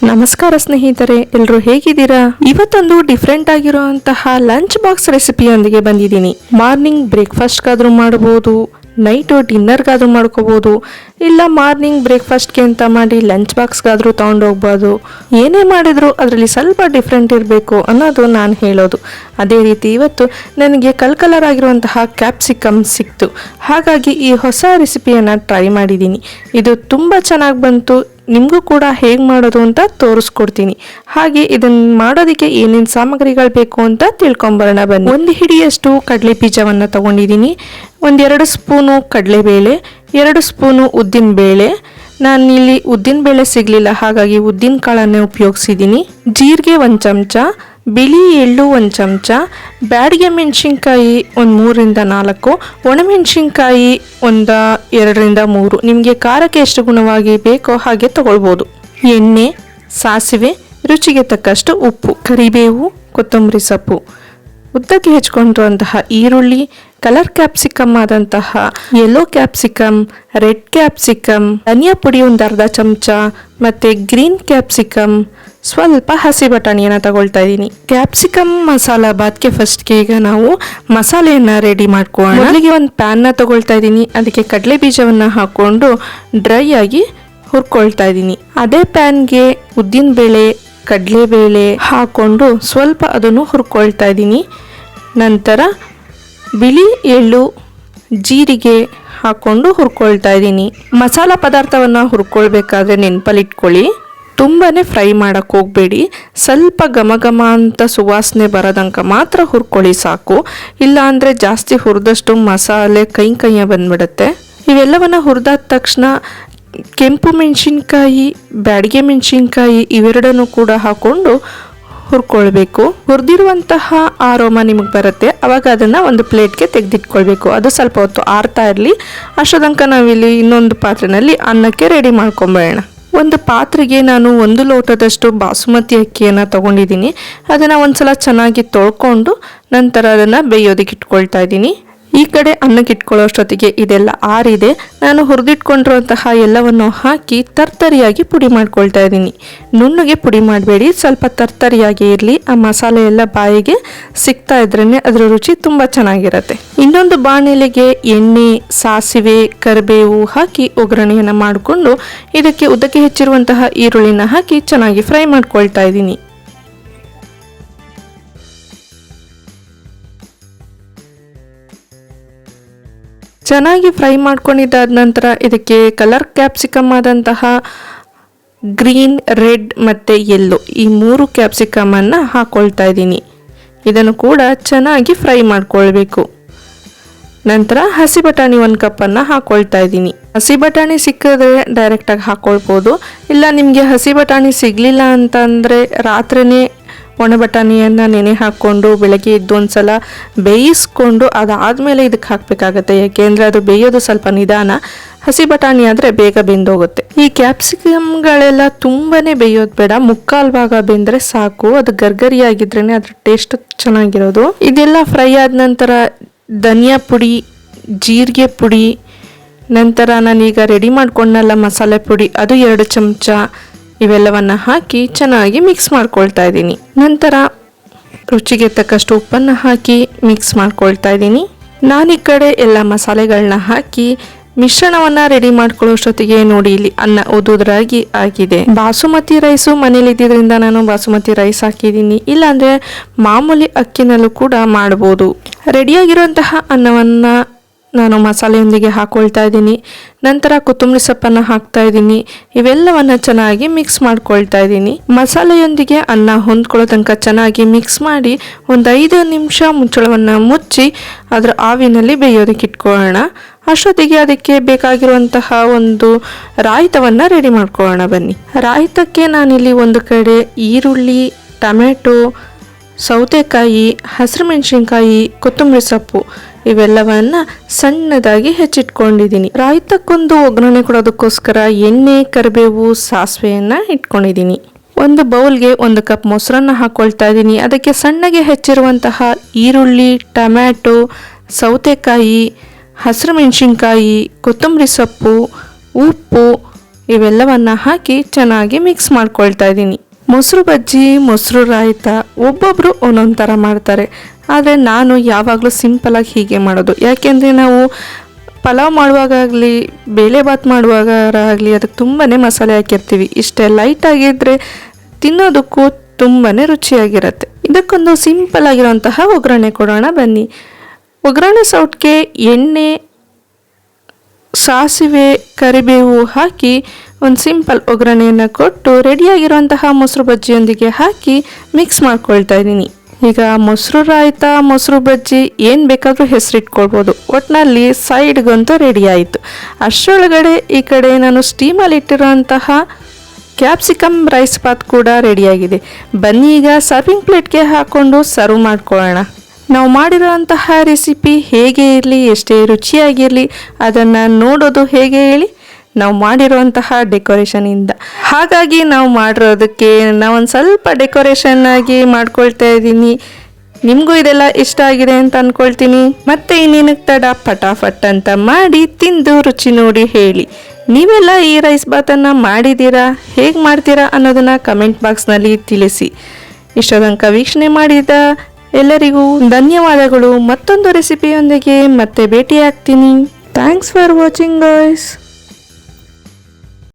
ನಮಸ್ಕಾರ ಸ್ನೇಹಿತರೆ, ಎಲ್ಲರೂ ಹೇಗಿದ್ದೀರಾ? ಇವತ್ತೊಂದು ಡಿಫ್ರೆಂಟ್ ಆಗಿರುವಂತಹ ಲಂಚ್ ಬಾಕ್ಸ್ ರೆಸಿಪಿಯೊಂದಿಗೆ ಬಂದಿದ್ದೀನಿ. ಮಾರ್ನಿಂಗ್ ಬ್ರೇಕ್ಫಾಸ್ಟ್ಗಾದ್ರೂ ಮಾಡಬಹುದು, ನೈಟು ಡಿನ್ನರ್ಗಾದ್ರೂ ಮಾಡ್ಕೋಬಹುದು, ಇಲ್ಲ ಮಾರ್ನಿಂಗ್ ಬ್ರೇಕ್ಫಾಸ್ಟ್ಗೆ ಅಂತ ಮಾಡಿ ಲಂಚ್ ಬಾಕ್ಸ್ಗಾದ್ರೂ ತೊಗೊಂಡು ಹೋಗ್ಬೋದು. ಏನೇ ಮಾಡಿದ್ರು ಅದರಲ್ಲಿ ಸ್ವಲ್ಪ ಡಿಫ್ರೆಂಟ್ ಇರಬೇಕು ಅನ್ನೋದು ನಾನು ಹೇಳೋದು. ಅದೇ ರೀತಿ ಇವತ್ತು ನನಗೆ ಕಲರ್ ಆಗಿರುವಂತಹ ಕ್ಯಾಪ್ಸಿಕಮ್ ಸಿಕ್ತು. ಹಾಗಾಗಿ ಈ ಹೊಸ ರೆಸಿಪಿಯನ್ನು ಟ್ರೈ ಮಾಡಿದ್ದೀನಿ. ಇದು ತುಂಬ ಚೆನ್ನಾಗಿ ಬಂತು. ನಿಮಗೂ ಕೂಡ ಹೇಗೆ ಮಾಡೋದು ಅಂತ ತೋರಿಸ್ಕೊಡ್ತೀನಿ. ಹಾಗೆ ಇದನ್ನು ಮಾಡೋದಕ್ಕೆ ಏನೇನು ಸಾಮಗ್ರಿಗಳು ಬೇಕು ಅಂತ ತಿಳ್ಕೊಂಬರೋಣ ಬನ್ನಿ. ಒಂದು ಹಿಡಿಯಷ್ಟು ಕಡಲೆ ಬೀಜವನ್ನು ತಗೊಂಡಿದ್ದೀನಿ, 1-2 ಸ್ಪೂನು ಕಡಲೆಬೇಳೆ, 2 ಸ್ಪೂನು ಉದ್ದಿನಬೇಳೆ. ನಾನಿಲ್ಲಿ ಉದ್ದಿನಬೇಳೆ ಸಿಗಲಿಲ್ಲ, ಹಾಗಾಗಿ ಉದ್ದಿನ ಕಾಳನ್ನೇ ಉಪಯೋಗಿಸಿದ್ದೀನಿ. ಜೀರಿಗೆ 1 ಚಮಚ, ಬಿಳಿ ಎಳ್ಳು 1 ಚಮಚ, ಬ್ಯಾಡಗೆ ಮೆಣಸಿನ್ಕಾಯಿ 3-4, ಒಣಮೆಣಸಿನ್ಕಾಯಿ 2-3. ನಿಮಗೆ ಖಾರಕ್ಕೆ ಎಷ್ಟು ಗುಣವಾಗಿ ಬೇಕೋ ಹಾಗೆ ತಗೊಳ್ಬೋದು. ಎಣ್ಣೆ, ಸಾಸಿವೆ, ರುಚಿಗೆ ತಕ್ಕಷ್ಟು ಉಪ್ಪು, ಕರಿಬೇವು, ಕೊತ್ತಂಬರಿ ಸೊಪ್ಪು, ಉದ್ದಕ್ಕೆ ಹೆಚ್ಕೊಂಡಿರುವಂತಹ ಈರುಳ್ಳಿ, ಕಲರ್ ಕ್ಯಾಪ್ಸಿಕಮ್ ಆದಂತಹ ಯೆಲ್ಲೋ ಕ್ಯಾಪ್ಸಿಕಮ್, ರೆಡ್ ಕ್ಯಾಪ್ಸಿಕಮ್, ಧನಿಯಾ ಪುಡಿ 1/2 ಚಮಚ, ಮತ್ತು ಗ್ರೀನ್ ಕ್ಯಾಪ್ಸಿಕಮ್, ಸ್ವಲ್ಪ ಹಸಿ ಬಟಾಣಿಯನ್ನು ತಗೊಳ್ತಾ ಇದ್ದೀನಿ. ಕ್ಯಾಪ್ಸಿಕಮ್ ಮಸಾಲ ಬಾತ್ಗೆ ಫಸ್ಟ್ಗೆ ಈಗ ನಾವು ಮಸಾಲೆಯನ್ನು ರೆಡಿ ಮಾಡ್ಕೊಳ್ಳೋಣ. ಮೊದಲಿಗೆ ಒಂದು ಪ್ಯಾನ್ನ ತಗೊಳ್ತಾ ಇದ್ದೀನಿ. ಅದಕ್ಕೆ ಕಡಲೆ ಬೀಜವನ್ನು ಹಾಕ್ಕೊಂಡು ಡ್ರೈ ಆಗಿ ಹುರ್ಕೊಳ್ತಾ ಇದ್ದೀನಿ. ಅದೇ ಪ್ಯಾನ್ಗೆ ಉದ್ದಿನಬೇಳೆ, ಕಡಲೆಬೇಳೆ ಹಾಕ್ಕೊಂಡು ಸ್ವಲ್ಪ ಅದನ್ನು ಹುರ್ಕೊಳ್ತಾ ಇದ್ದೀನಿ. ನಂತರ ಬಿಳಿ ಎಳ್ಳು, ಜೀರಿಗೆ ಹಾಕ್ಕೊಂಡು ಹುರ್ಕೊಳ್ತಾ ಇದ್ದೀನಿ. ಮಸಾಲ ಪದಾರ್ಥವನ್ನು ಹುರ್ಕೊಳ್ಬೇಕಾದ್ರೆ ನೆನಪಲ್ಲಿಟ್ಕೊಳ್ಳಿ, ತುಂಬಾ ಫ್ರೈ ಮಾಡೋಕ್ಕೆ ಹೋಗಬೇಡಿ. ಸ್ವಲ್ಪ ಘಮ ಘಮ ಅಂತ ಸುವಾಸನೆ ಬರೋದಂಕ ಮಾತ್ರ ಹುರ್ಕೊಳ್ಳಿ ಸಾಕು. ಇಲ್ಲ ಅಂದರೆ ಜಾಸ್ತಿ ಹುರಿದಷ್ಟು ಮಸಾಲೆ ಕೈಯ ಬಂದ್ಬಿಡುತ್ತೆ. ಇವೆಲ್ಲವನ್ನು ಹುರಿದಾದ ತಕ್ಷಣ ಕೆಂಪು ಮೆಣಸಿನ್ಕಾಯಿ, ಬ್ಯಾಡಗೆ ಮೆಣಸಿನ್ಕಾಯಿ ಇವೆರಡನ್ನು ಕೂಡ ಹಾಕ್ಕೊಂಡು ಹುರ್ಕೊಳ್ಬೇಕು. ಹುರಿದಿರುವಂತಹ ಆರೋಮ ನಿಮಗೆ ಬರುತ್ತೆ, ಅವಾಗ ಅದನ್ನು ಒಂದು ಪ್ಲೇಟ್ಗೆ ತೆಗೆದಿಟ್ಕೊಳ್ಬೇಕು. ಅದು ಸ್ವಲ್ಪ ಹೊತ್ತು ಆರ್ತಾ ಇರಲಿ. ಅಷ್ಟೊಂದು ನಾವಿಲ್ಲಿ ಇನ್ನೊಂದು ಪಾತ್ರೆಯಲ್ಲಿ ಅನ್ನಕ್ಕೆ ರೆಡಿ ಮಾಡ್ಕೊಂಬೇಡ. ಒಂದು ಪಾತ್ರೆಗೆ ನಾನು 1 ಲೋಟದಷ್ಟು ಬಾಸುಮತಿ ಅಕ್ಕಿಯನ್ನು ತಗೊಂಡಿದ್ದೀನಿ. ಅದನ್ನು ಒಂದ್ಸಲ ಚೆನ್ನಾಗಿ ತೊಳ್ಕೊಂಡು ನಂತರ ಅದನ್ನು ಬೇಯೋದಕ್ಕೆ ಇಟ್ಕೊಳ್ತಾ ಇದ್ದೀನಿ. ಈ ಕಡೆ ಅನ್ನಕ್ಕೆ ಇಟ್ಕೊಳ್ಳೋ ಅಷ್ಟೊತ್ತಿಗೆ ಇದೆಲ್ಲ ಆರಿದೆ. ನಾನು ಹುರಿದಿಟ್ಕೊಂಡಿರುವಂತಹ ಎಲ್ಲವನ್ನು ಹಾಕಿ ತರ್ತರಿಯಾಗಿ ಪುಡಿ ಮಾಡ್ಕೊಳ್ತಾ ಇದ್ದೀನಿ. ನುಣ್ಣಗೆ ಪುಡಿ ಮಾಡಬೇಡಿ, ಸ್ವಲ್ಪ ತರ್ತರಿಯಾಗಿ ಇರಲಿ. ಆ ಮಸಾಲೆ ಎಲ್ಲ ಬಾಯಿಗೆ ಸಿಗ್ತಾ ಇದ್ರೇ ಅದರ ರುಚಿ ತುಂಬ ಚೆನ್ನಾಗಿರುತ್ತೆ. ಇನ್ನೊಂದು ಬಾಣಲೆಗೆ ಎಣ್ಣೆ, ಸಾಸಿವೆ, ಕರಿಬೇವು ಹಾಕಿ ಒಗ್ಗರಣೆಯನ್ನು ಮಾಡಿಕೊಂಡು ಇದಕ್ಕೆ ಉದ್ದಕ್ಕೆ ಹೆಚ್ಚಿರುವಂತಹ ಈರುಳ್ಳಿನ ಹಾಕಿ ಚೆನ್ನಾಗಿ ಫ್ರೈ ಮಾಡ್ಕೊಳ್ತಾ ಇದ್ದೀನಿ. ಚೆನ್ನಾಗಿ ಫ್ರೈ ಮಾಡ್ಕೊಂಡಿದ್ದಾದ ನಂತರ ಇದಕ್ಕೆ ಕಲರ್ ಕ್ಯಾಪ್ಸಿಕಮ್ ಆದಂತಹ ಗ್ರೀನ್, ರೆಡ್ ಮತ್ತು ಯೆಲ್ಲೋ ಈ 3 ಕ್ಯಾಪ್ಸಿಕಮನ್ನು ಹಾಕ್ಕೊಳ್ತಾ ಇದ್ದೀನಿ. ಇದನ್ನು ಕೂಡ ಚೆನ್ನಾಗಿ ಫ್ರೈ ಮಾಡ್ಕೊಳ್ಬೇಕು. ನಂತರ ಹಸಿ ಬಟಾಣಿ 1 ಕಪ್ಪನ್ನು ಹಾಕ್ಕೊಳ್ತಾ ಇದ್ದೀನಿ. ಹಸಿ ಬಟಾಣಿ ಸಿಕ್ಕಿದ್ರೆ ಡೈರೆಕ್ಟಾಗಿ ಹಾಕ್ಕೊಳ್ಬೋದು. ಇಲ್ಲ ನಿಮಗೆ ಹಸಿ ಬಟಾಣಿ ಸಿಗಲಿಲ್ಲ ಅಂತಂದರೆ ರಾತ್ರಿನೇ ಒಣ ಬಟಾಣಿಯನ್ನು ನೆನೆ ಹಾಕ್ಕೊಂಡು ಬೆಳಗ್ಗೆ ಇದ್ದೊಂದ್ಸಲ ಬೇಯಿಸ್ಕೊಂಡು ಅದಾದಮೇಲೆ ಇದಕ್ಕೆ ಹಾಕಬೇಕಾಗತ್ತೆ. ಯಾಕೆಂದರೆ ಅದು ಬೇಯೋದು ಸ್ವಲ್ಪ ನಿಧಾನ. ಹಸಿ ಬಟಾಣಿ ಆದರೆ ಬೇಗ ಬೆಂದೋಗುತ್ತೆ. ಈ ಕ್ಯಾಪ್ಸಿಕಮ್ಗಳೆಲ್ಲ ತುಂಬಾ ಬೇಯೋದು ಬೇಡ, 3/4 ಭಾಗ ಬೆಂದರೆ ಸಾಕು. ಅದು ಗರ್ಗರಿಯಾಗಿದ್ರೇ ಅದ್ರ ಟೇಸ್ಟ್ ಚೆನ್ನಾಗಿರೋದು. ಇದೆಲ್ಲ ಫ್ರೈ ಆದ ನಂತರ ಧನಿಯಾ ಪುಡಿ, ಜೀರಿಗೆ ಪುಡಿ, ನಂತರ ನಾನೀಗ ರೆಡಿ ಮಾಡ್ಕೊಂಡಲ್ಲ ಮಸಾಲೆ ಪುಡಿ ಅದು 2 ಚಮಚ ಇವೆಲ್ಲವನ್ನು ಹಾಕಿ ಚೆನ್ನಾಗಿ ಮಿಕ್ಸ್ ಮಾಡ್ಕೊಳ್ತಾ ಇದ್ದೀನಿ. ನಂತರ ರುಚಿಗೆ ತಕ್ಕಷ್ಟು ಉಪ್ಪನ್ನು ಹಾಕಿ ಮಿಕ್ಸ್ ಮಾಡ್ಕೊಳ್ತಾ ಇದ್ದೀನಿ. ನಾನು ಈ ಕಡೆ ಎಲ್ಲ ಮಸಾಲೆಗಳನ್ನ ಹಾಕಿ ಮಿಶ್ರಣವನ್ನು ರೆಡಿ ಮಾಡ್ಕೊಳ್ಳೋಷ್ಟೊತ್ತಿಗೆ ನೋಡಿ ಇಲ್ಲಿ ಅನ್ನ ಉದುರಾಗಿ ಆಗಿದೆ. ಬಾಸುಮತಿ ರೈಸು ಮನೇಲಿ ಇದ್ದಿದ್ದರಿಂದ ನಾನು ಬಾಸುಮತಿ ರೈಸ್ ಹಾಕಿದ್ದೀನಿ. ಇಲ್ಲಾಂದರೆ ಮಾಮೂಲಿ ಅಕ್ಕಿನಲ್ಲೂ ಕೂಡ ಮಾಡ್ಬೋದು. ರೆಡಿಯಾಗಿರುವಂತಹ ಅನ್ನವನ್ನು ನಾನು ಮಸಾಲೆಯೊಂದಿಗೆ ಹಾಕ್ಕೊಳ್ತಾ ಇದ್ದೀನಿ. ನಂತರ ಕೊತ್ತಂಬರಿ ಸೊಪ್ಪನ್ನು ಹಾಕ್ತಾ ಇದ್ದೀನಿ. ಇವೆಲ್ಲವನ್ನು ಚೆನ್ನಾಗಿ ಮಿಕ್ಸ್ ಮಾಡ್ಕೊಳ್ತಾ ಇದ್ದೀನಿ. ಮಸಾಲೆಯೊಂದಿಗೆ ಅನ್ನ ಹೊಂದ್ಕೊಳ್ಳೋ ತನಕ ಚೆನ್ನಾಗಿ ಮಿಕ್ಸ್ ಮಾಡಿ 5 ನಿಮಿಷ ಮುಚ್ಚಳವನ್ನು ಮುಚ್ಚಿ ಅದರ ಆವಿನಲ್ಲಿ ಬೇಯೋದಕ್ಕೆ ಇಟ್ಕೊಳ್ಳೋಣ. ಅಷ್ಟೊತ್ತಿಗೆ ಅದಕ್ಕೆ ಬೇಕಾಗಿರುವಂತಹ ಒಂದು ರಾಯಿತವನ್ನು ರೆಡಿ ಮಾಡ್ಕೊಳ್ಳೋಣ ಬನ್ನಿ. ರಾಯಿತಕ್ಕೆ ನಾನಿಲ್ಲಿ ಒಂದು ಕಡೆ ಈರುಳ್ಳಿ, ಟೊಮೆಟೊ, ಸೌತೆಕಾಯಿ, ಹಸಿರು ಮೆಣಸಿನ್ಕಾಯಿ, ಕೊತ್ತಂಬರಿ ಸೊಪ್ಪು ಇವೆಲ್ಲವನ್ನು ಸಣ್ಣದಾಗಿ ಹೆಚ್ಚಿಟ್ಕೊಂಡಿದ್ದೀನಿ. ರಾಯಿತಕ್ಕೊಂದು ಒಗ್ಗರಣೆ ಕೊಡೋದಕ್ಕೋಸ್ಕರ ಎಣ್ಣೆ, ಕರಿಬೇವು, ಸಾಸಿವೆಯನ್ನು ಇಟ್ಕೊಂಡಿದ್ದೀನಿ. ಒಂದು ಬೌಲ್ಗೆ 1 ಕಪ್ ಮೊಸರನ್ನು ಹಾಕ್ಕೊಳ್ತಾ ಇದ್ದೀನಿ. ಅದಕ್ಕೆ ಸಣ್ಣಗೆ ಹೆಚ್ಚಿರುವಂತಹ ಈರುಳ್ಳಿ, ಟೊಮ್ಯಾಟೊ, ಸೌತೆಕಾಯಿ, ಹಸಿರು ಮೆಣಸಿನ್ಕಾಯಿ, ಕೊತ್ತಂಬರಿ ಸೊಪ್ಪು, ಉಪ್ಪು, ಇವೆಲ್ಲವನ್ನು ಹಾಕಿ ಚೆನ್ನಾಗಿ ಮಿಕ್ಸ್ ಮಾಡ್ಕೊಳ್ತಾ ಇದ್ದೀನಿ. ಮೊಸರು ಬಜ್ಜಿ, ಮೊಸರು ರಾಯ್ತ ಒಬ್ಬೊಬ್ಬರು ಒಂದೊಂದು ಥರ ಮಾಡ್ತಾರೆ. ಆದರೆ ನಾನು ಯಾವಾಗಲೂ ಸಿಂಪಲಾಗಿ ಹೀಗೆ ಮಾಡೋದು. ಯಾಕೆಂದರೆ ನಾವು ಪಲಾವ್ ಮಾಡುವಾಗಲಿ ಬೇಳೆಭಾತ್ ಮಾಡುವಾಗ ಆಗಲಿ ಅದಕ್ಕೆ ತುಂಬಾ ಮಸಾಲೆ ಹಾಕಿರ್ತೀವಿ. ಇಷ್ಟೇ ಲೈಟಾಗಿದ್ದರೆ ತಿನ್ನೋದಕ್ಕೂ ತುಂಬಾ ರುಚಿಯಾಗಿರುತ್ತೆ. ಇದಕ್ಕೊಂದು ಸಿಂಪಲ್ ಆಗಿರೋಂತಹ ಒಗ್ಗರಣೆ ಕೊಡೋಣ ಬನ್ನಿ. ಒಗ್ಗರಣೆ ಸೌಟ್ಗೆ ಎಣ್ಣೆ, ಸಾಸಿವೆ, ಕರಿಬೇವು ಹಾಕಿ ಒಂದು ಸಿಂಪಲ್ ಒಗ್ಗರಣೆಯನ್ನು ಕೊಟ್ಟು ರೆಡಿಯಾಗಿರುವಂತಹ ಮೊಸರು ಬಜ್ಜಿಯೊಂದಿಗೆ ಹಾಕಿ ಮಿಕ್ಸ್ ಮಾಡ್ಕೊಳ್ತಾ ಇದ್ದೀನಿ. ಈಗ ಮೊಸರು ರಾಯ್ತ, ಮೊಸರು ಬಜ್ಜಿ ಏನು ಬೇಕಾದರೂ ಹೆಸರಿಟ್ಕೊಳ್ಬೋದು. ಒಟ್ಟಿನಲ್ಲಿ ಸೈಡ್ಗಂತೂ ರೆಡಿ ಆಯಿತು. ಅಷ್ಟರೊಳಗಡೆ ಈ ಕಡೆ ನಾನು ಸ್ಟೀಮಲ್ಲಿ ಇಟ್ಟಿರೋಂತಹ ಕ್ಯಾಪ್ಸಿಕಮ್ ರೈಸ್ ಬಾತ್ ಕೂಡ ರೆಡಿಯಾಗಿದೆ. ಬನ್ನಿ ಈಗ ಸರ್ವಿಂಗ್ ಪ್ಲೇಟ್ಗೆ ಹಾಕ್ಕೊಂಡು ಸರ್ವ್ ಮಾಡ್ಕೊಳ್ಳೋಣ. ನಾವು ಮಾಡಿರೋಂತಹ ರೆಸಿಪಿ ಹೇಗೆ ಇರಲಿ, ಎಷ್ಟೇ ರುಚಿಯಾಗಿರಲಿ, ಅದನ್ನು ನೋಡೋದು ಹೇಗೆ ಹೇಳಿ, ನಾವು ಮಾಡಿರುವಂತಹ ಡೆಕೋರೇಷನಿಂದ. ಹಾಗಾಗಿ ನಾವು ಮಾಡಿರೋದಕ್ಕೆ ನಾವೊಂದು ಸ್ವಲ್ಪ ಡೆಕೋರೇಷನ್ ಆಗಿ ಮಾಡ್ಕೊಳ್ತಾ ಇದ್ದೀನಿ. ನಿಮಗೂ ಇದೆಲ್ಲ ಇಷ್ಟ ಆಗಿದೆ ಅಂತ ಅಂದ್ಕೊಳ್ತೀನಿ. ಮತ್ತೆ ಇನ್ನೇನಕ್ಕೆ ತಡ, ಫಟಾಫಟ್ ಅಂತ ಮಾಡಿ ತಿಂದು ರುಚಿ ನೋಡಿ ಹೇಳಿ. ನೀವೆಲ್ಲ ಈ ರೈಸ್ ಬಾತನ್ನು ಮಾಡಿದ್ದೀರಾ, ಹೇಗೆ ಮಾಡ್ತೀರಾ ಅನ್ನೋದನ್ನು ಕಮೆಂಟ್ ಬಾಕ್ಸ್ನಲ್ಲಿ ತಿಳಿಸಿ. ಇಷ್ಟ ತನಕ ವೀಕ್ಷಣೆ ಮಾಡಿದ ಎಲ್ಲರಿಗೂ ಧನ್ಯವಾದಗಳು. ಮತ್ತೊಂದು ರೆಸಿಪಿಯೊಂದಿಗೆ ಮತ್ತೆ ಭೇಟಿ ಆಗ್ತೀನಿ. Thanks for watching guys.